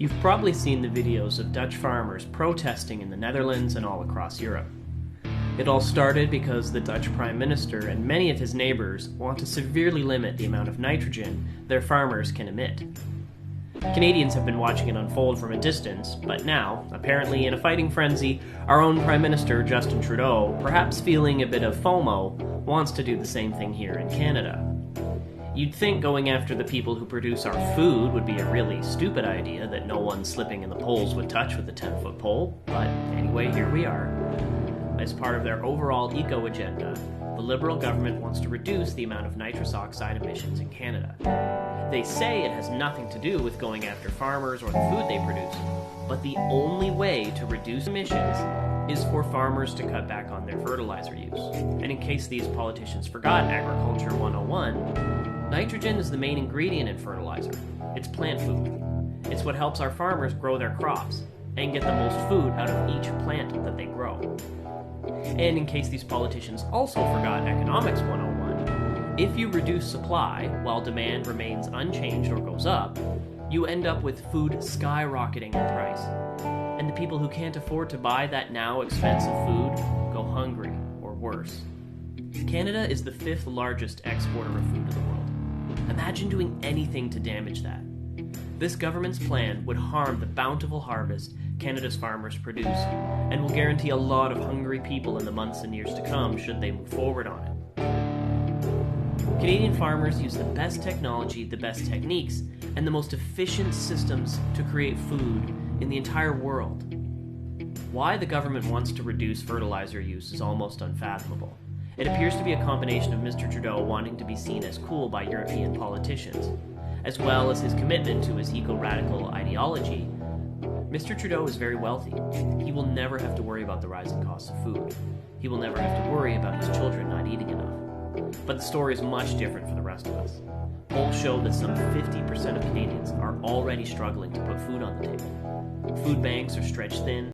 You've probably seen the videos of Dutch farmers protesting in the Netherlands and all across Europe. It all started because the Dutch Prime Minister and many of his neighbors want to severely limit the amount of nitrogen their farmers can emit. Canadians have been watching it unfold from a distance, but now, apparently in a fighting frenzy, our own Prime Minister, Justin Trudeau, perhaps feeling a bit of FOMO, wants to do the same thing here in Canada. You'd think going after the people who produce our food would be a really stupid idea that no one slipping in the polls would touch with a 10-foot pole, but anyway, here we are. As part of their overall eco-agenda, the Liberal government wants to reduce the amount of nitrous oxide emissions in Canada. They say it has nothing to do with going after farmers or the food they produce, but the only way to reduce emissions is for farmers to cut back on their fertilizer use. And in case these politicians forgot Agriculture 101, nitrogen is the main ingredient in fertilizer. It's plant food. It's what helps our farmers grow their crops and get the most food out of each plant that they grow. And in case these politicians also forgot Economics 101, if you reduce supply while demand remains unchanged or goes up, you end up with food skyrocketing in price. And the people who can't afford to buy that now expensive food go hungry or worse. Canada is the 5th largest exporter of food to the world. Imagine doing anything to damage that. This government's plan would harm the bountiful harvest Canada's farmers produce, and will guarantee a lot of hungry people in the months and years to come should they move forward on it. Canadian farmers use the best technology, the best techniques, and the most efficient systems to create food in the entire world. Why the government wants to reduce fertilizer use is almost unfathomable. It appears to be a combination of Mr. Trudeau wanting to be seen as cool by European politicians, as well as his commitment to his eco-radical ideology. Mr. Trudeau is very wealthy. He will never have to worry about the rising costs of food. He will never have to worry about his children not eating enough. But the story is much different for the rest of us. Polls show that some 50% of Canadians are already struggling to put food on the table. Food banks are stretched thin,